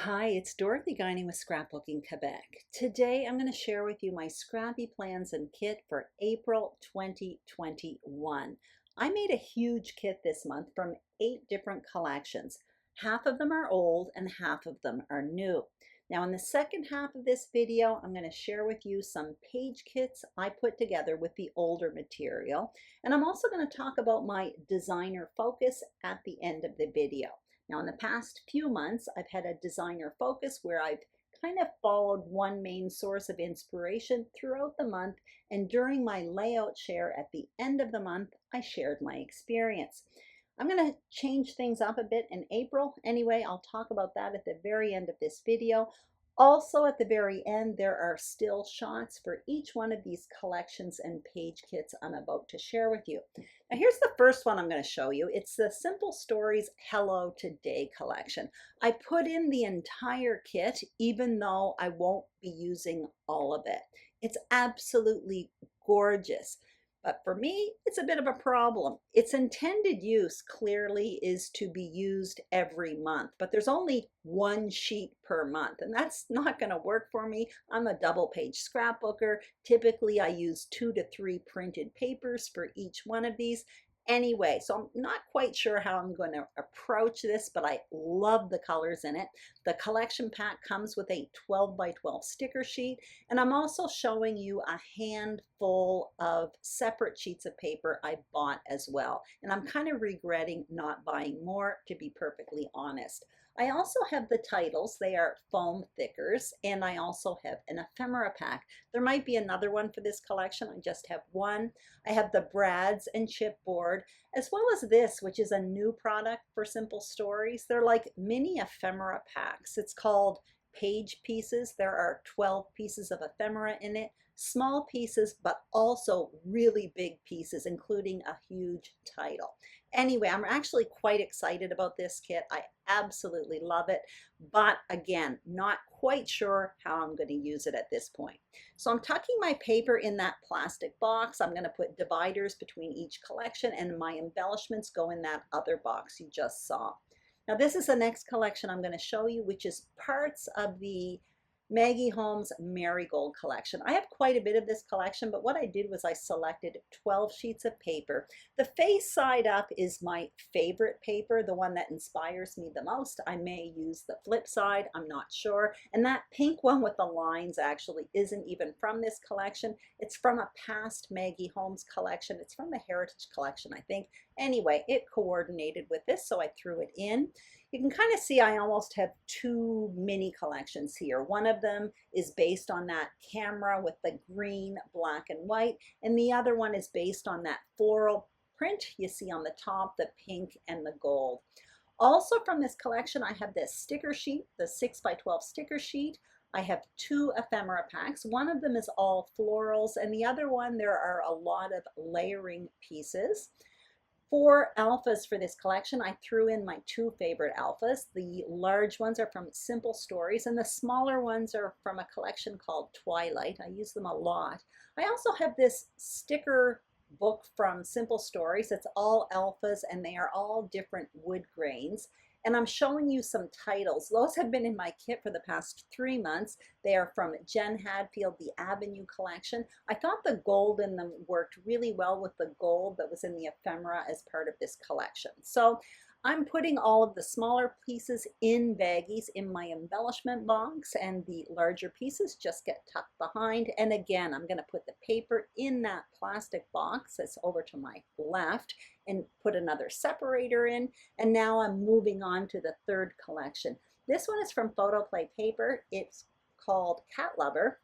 Hi, it's Dorothy Guinan with Scrapbooking Quebec. Today I'm going to share with you my Scrappy plans and kit for April 2021. I made a huge kit this month from 8 different collections. Half of them are old and half of them are new. Now in the second half of this video, I'm going to share with you some page kits I put together with the older material. And I'm also going to talk about my designer focus at the end of the video. Now, in the past few months, I've had a designer focus where I've kind of followed one main source of inspiration throughout the month, and during my layout share at the end of the month, I shared my experience. I'm going to change things up a bit in April. Anyway, I'll talk about that at the very end of this video. Also, at the very end, there are still shots for each one of these collections and page kits I'm about to share with you. Now, here's the first one I'm going to show you. It's the Simple Stories Hello Today collection. I put in the entire kit, even though I won't be using all of it. It's absolutely gorgeous. But for me, it's a bit of a problem. Its intended use clearly is to be used every month, but there's only one sheet per month, and that's not going to work for me. I'm a double page scrapbooker. Typically, I use 2 to 3 printed papers for each one of these. Anyway, so I'm not quite sure how I'm going to approach this, but I love the colors in it. The collection pack comes with a 12 by 12 sticker sheet, and I'm also showing you a handful of separate sheets of paper I bought as well. And I'm kind of regretting not buying more, to be perfectly honest. I also have the titles. They are foam thickers, and I also have an ephemera pack. There might be another one for this collection. I just have one. I have the brads and chipboard, as well as this, which is a new product for Simple Stories. They're like mini ephemera packs. It's called Page Pieces. There are 12 pieces of ephemera in it. Small pieces, but also really big pieces, including a huge title. Anyway, I'm actually quite excited about this kit. I absolutely love it, but again, not quite sure how I'm going to use it at this point. So I'm tucking my paper in that plastic box. I'm going to put dividers between each collection, and my embellishments go in that other box you just saw. Now this is the next collection I'm going to show you, which is parts of the Maggie Holmes Marigold collection. I have quite a bit of this collection, but what I did was I selected 12 sheets of paper. The face side up is my favorite paper, the one that inspires me the most. I may use the flip side, I'm not sure. And that pink one with the lines actually isn't even from this collection. It's from a past Maggie Holmes collection. It's from the Heritage collection, I think. Anyway, it coordinated with this, so I threw it in. You can kind of see I almost have 2 mini collections here. One of them is based on that camera with the green, black, and white, and the other one is based on that floral print you see on the top, the pink and the gold. Also from this collection, I have this sticker sheet, the 6 by 12 sticker sheet. I have 2 ephemera packs. One of them is all florals, and the other one, there are a lot of layering pieces. 4 alphas for this collection. I threw in my 2 favorite alphas. The large ones are from Simple Stories, and the smaller ones are from a collection called Twilight. I use them a lot. I also have this sticker book from Simple Stories. It's all alphas, and they are all different wood grains. And I'm showing you some titles. Those have been in my kit for the past 3 months. They are from Jen Hadfield, the Avenue collection. I thought the gold in them worked really well with the gold that was in the ephemera as part of this collection. So I'm putting all of the smaller pieces in baggies in my embellishment box, and the larger pieces just get tucked behind. And again, I'm going to put the paper in that plastic box that's over to my left and put another separator in. And now I'm moving on to the third collection. This one is from PHOTOPLAY paper. It's called Cat Lover.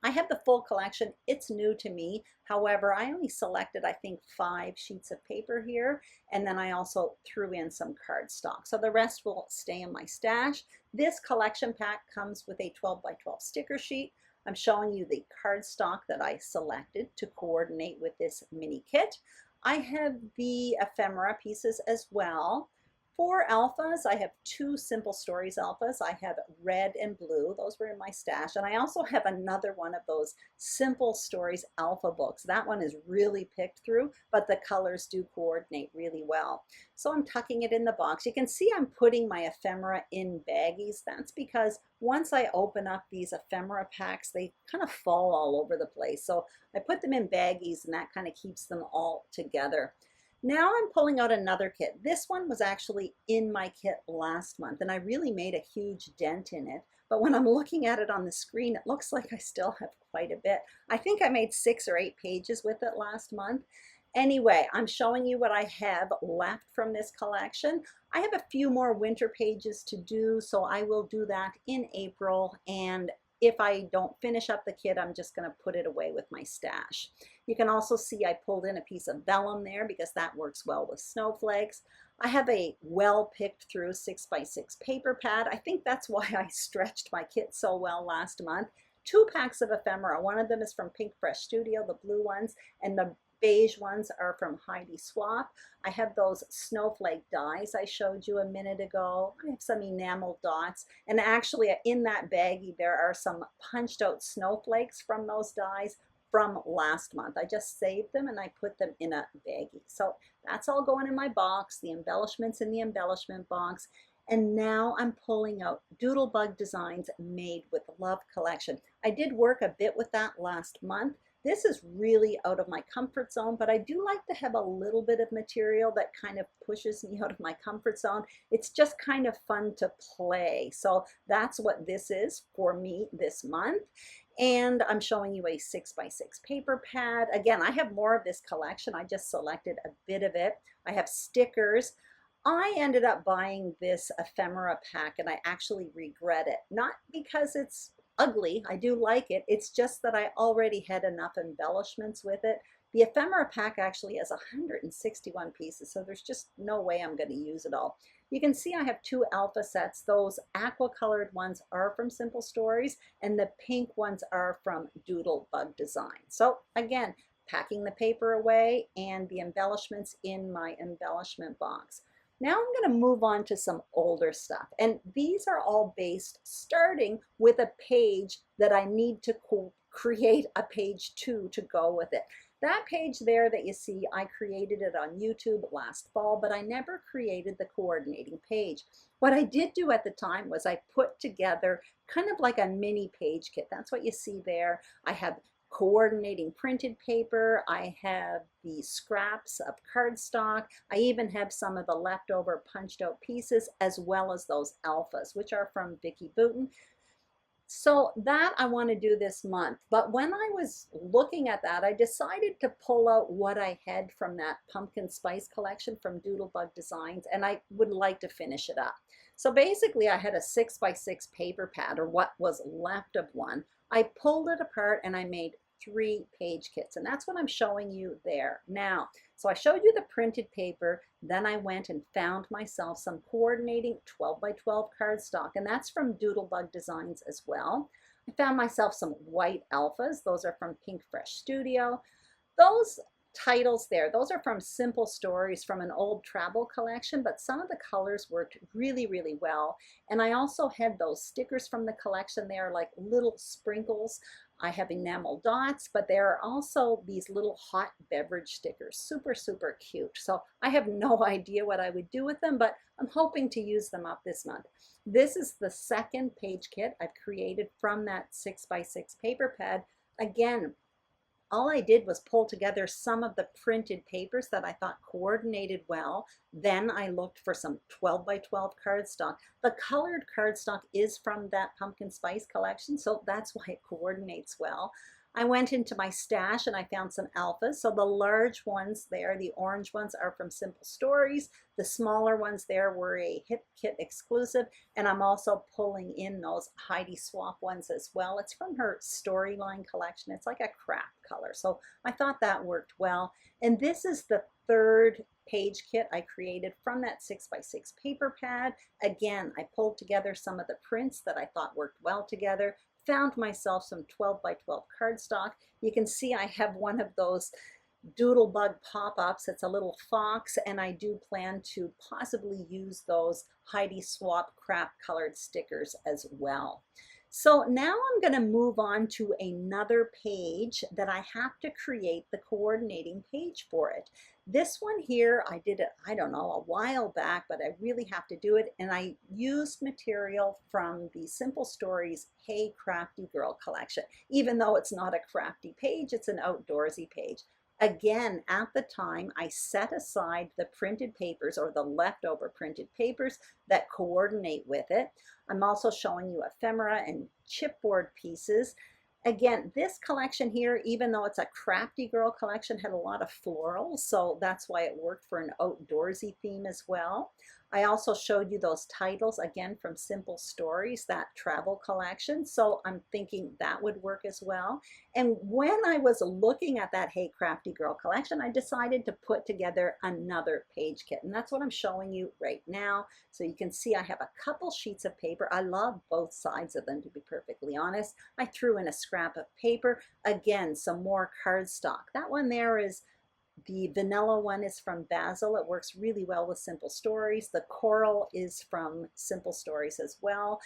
I have the full collection. It's new to me. However, I only selected, I think, 5 sheets of paper here, and then I also threw in some cardstock. So the rest will stay in my stash. This collection pack comes with a 12 by 12 sticker sheet. I'm showing you the cardstock that I selected to coordinate with this mini kit. I have the ephemera pieces as well. 4 alphas. I have 2 Simple Stories alphas. I have red and blue. Those were in my stash. And I also have another one of those Simple Stories alpha books. That one is really picked through, but the colors do coordinate really well. So I'm tucking it in the box. You can see I'm putting my ephemera in baggies. That's because once I open up these ephemera packs, they kind of fall all over the place. So I put them in baggies, and that kind of keeps them all together. Now I'm pulling out another kit. This one was actually in my kit last month, and I really made a huge dent in it. But when I'm looking at it on the screen, it looks like I still have quite a bit. I think I made 6 or 8 pages with it last month. Anyway, I'm showing you what I have left from this collection. I have a few more winter pages to do, so I will do that in April. And if I don't finish up the kit, I'm just going to put it away with my stash. You can also see I pulled in a piece of vellum there because that works well with snowflakes. I have a well picked through 6x6 paper pad. I think that's why I stretched my kit so well last month. 2 packs of ephemera. One of them is from Pink Fresh Studio, the blue ones, and the beige ones are from Heidi Swap. I have those snowflake dies I showed you a minute ago. I have some enamel dots, and actually in that baggie there are some punched out snowflakes from those dies from last month. I just saved them and I put them in a baggie. So that's all going in my box, the embellishments in the embellishment box. And now I'm pulling out Doodlebug Designs Made with Love collection. I did work a bit with that last month. This is really out of my comfort zone, but I do like to have a little bit of material that kind of pushes me out of my comfort zone. It's just kind of fun to play. So that's what this is for me this month. And I'm showing you a 6x6 paper pad. Again, I have more of this collection. I just selected a bit of it. I have stickers. I ended up buying this ephemera pack and I actually regret it. Not because it's ugly, I do like it. It's just that I already had enough embellishments with it. The ephemera pack actually has 161 pieces, so there's just no way I'm going to use it all. You can see I have 2 alpha sets. Those aqua colored ones are from Simple Stories and the pink ones are from Doodlebug Design. So again, packing the paper away and the embellishments in my embellishment box. Now I'm going to move on to some older stuff, and these are all based starting with a page that I need to create a page 2 to go with it. That page there that you see, I created it on YouTube last fall, but I never created the coordinating page. What I did do at the time was I put together kind of like a mini page kit. That's what you see there. I have coordinating printed paper. I have the scraps of cardstock. I even have some of the leftover punched out pieces as well as those alphas, which are from Vicki Boutin. So that I want to do this month. But when I was looking at that, I decided to pull out what I had from that pumpkin spice collection from Doodlebug Designs, and I would like to finish it up. So basically I had a 6x6 paper pad, or what was left of one. I pulled it apart and I made 3 page kits, and that's what I'm showing you there now. So I showed you the printed paper, then I went and found myself some coordinating 12x12 cardstock, and that's from Doodlebug Designs as well. I found myself some white alphas. Those are from Pink Fresh Studio. Those titles there, those are from Simple Stories from an old travel collection, but some of the colors worked really, really well. And I also had those stickers from the collection there, like little sprinkles. I have enamel dots, but there are also these little hot beverage stickers. Super, super cute. So I have no idea what I would do with them, but I'm hoping to use them up this month. This is the second page kit I've created from that 6x6 paper pad. Again, all I did was pull together some of the printed papers that I thought coordinated well. Then I looked for some 12x12 cardstock. The colored cardstock is from that pumpkin spice collection, so that's why it coordinates well. I went into my stash and I found some alphas. So the large ones there, the orange ones, are from Simple Stories. The smaller ones there were a Hip Kit exclusive, and I'm also pulling in those Heidi Swap ones as well. It's from her Storyline collection. It's like a craft color, so I thought that worked well. And this is the third page kit I created from that 6x6 paper pad. Again, I pulled together some of the prints that I thought worked well together. Found myself some 12x12 cardstock. You can see I have one of those Doodlebug pop-ups. It's a little fox, and I do plan to possibly use those Heidi Swap craft colored stickers as well. So now I'm going to move on to another page that I have to create the coordinating page for it. This one here, I did it, I don't know, a while back, but I really have to do it. And I used material from the Simple Stories Hey Crafty Girl collection. Even though it's not a crafty page, it's an outdoorsy page. Again, at the time, I set aside the printed papers or the leftover printed papers that coordinate with it. I'm also showing you ephemera and chipboard pieces. Again, this collection here, even though it's a crafty girl collection, had a lot of florals, so that's why it worked for an outdoorsy theme as well. I also showed you those titles, again, from Simple Stories, that travel collection, so I'm thinking that would work as well. And when I was looking at that Hey Crafty Girl collection, I decided to put together another page kit, and that's what I'm showing you right now. So you can see I have a couple sheets of paper. I love both sides of them, to be perfectly honest. I threw in a scrap of paper. Again, some more cardstock. That one there is the vanilla one is from Basil. It works really well with Simple Stories. The coral is from Simple Stories as well.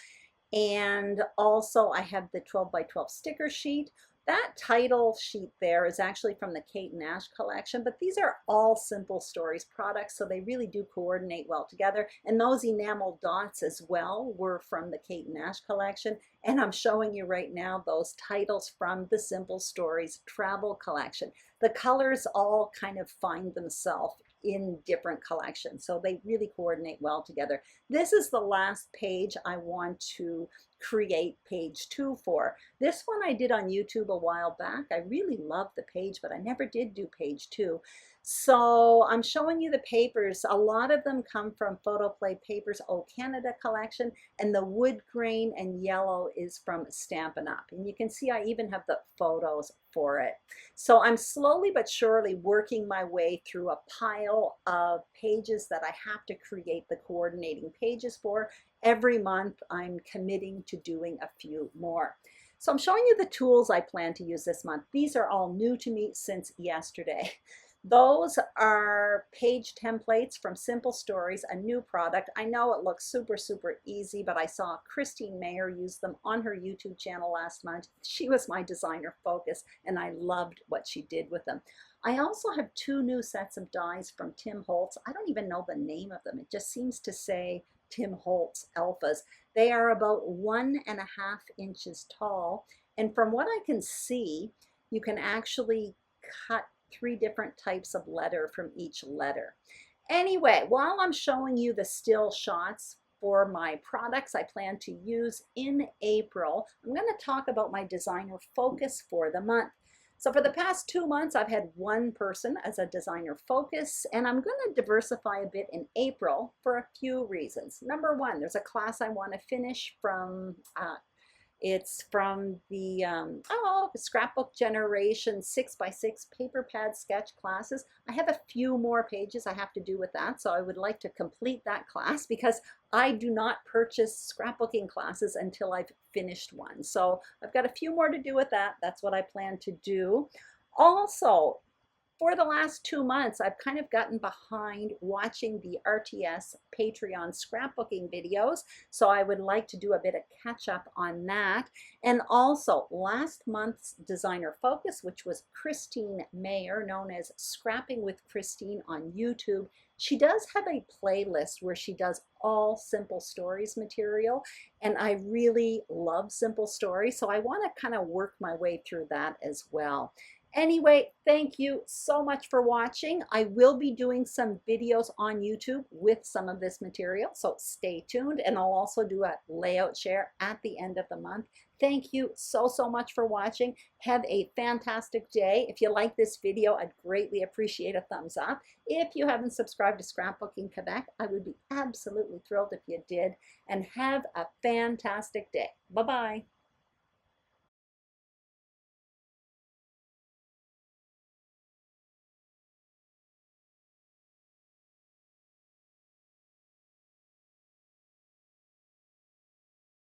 And also I have the 12 by 12 sticker sheet. That title sheet there is actually from the Kate and Ash collection, but these are all Simple Stories products, so they really do coordinate well together. And those enamel dots as well were from the Kate and Ash collection. And I'm showing you right now those titles from the Simple Stories travel collection. The colors all kind of find themselves in different collections, so they really coordinate well together. This is the last page I want to create page 2 for. This one I did on YouTube a while back. I really loved the page, but I never did do page 2. So I'm showing you the papers. A lot of them come from Photoplay Papers O Canada collection, and the wood grain and yellow is from Stampin' Up. And you can see I even have the photos for it. So I'm slowly but surely working my way through a pile of pages that I have to create the coordinating pages for. Every month I'm committing to doing a few more. So I'm showing you the tools I plan to use this month. These are all new to me since yesterday. Those are page templates from Simple Stories, a new product. I know it looks super, super easy, but I saw Christine Mayer use them on her YouTube channel last month. She was my designer focus, and I loved what she did with them. I also have 2 new sets of dies from Tim Holtz. I don't even know the name of them. It just seems to say Tim Holtz Alphas. They are about 1.5 inches tall, and from what I can see, you can actually cut 3 different types of letter from each letter. Anyway, while I'm showing you the still shots for my products I plan to use in April, I'm going to talk about my designer focus for the month. So for the past 2 months, I've had one person as a designer focus, and I'm going to diversify a bit in April for a few reasons. Number 1, there's a class I want to finish from it's from the Scrapbook Generation 6x6 paper pad sketch classes. I have a few more pages I have to do with that, so I would like to complete that class because I do not purchase scrapbooking classes until I've finished one. So I've got a few more to do with that. That's what I plan to do. Also, for the last 2 months, I've kind of gotten behind watching the RTS Patreon scrapbooking videos, so I would like to do a bit of catch up on that. And also, last month's designer focus, which was Christine Mayer, known as Scrapping with Christine on YouTube, she does have a playlist where she does all Simple Stories material, and I really love Simple Stories, so I want to kind of work my way through that as well. Anyway, thank you so much for watching. I will be doing some videos on YouTube with some of this material, so stay tuned, and I'll also do a layout share at the end of the month. Thank you so, so much for watching. Have a fantastic day. If you like this video, I'd greatly appreciate a thumbs up. If you haven't subscribed to Scrapbooking Quebec, I would be absolutely thrilled if you did, and have a fantastic day. Bye-bye.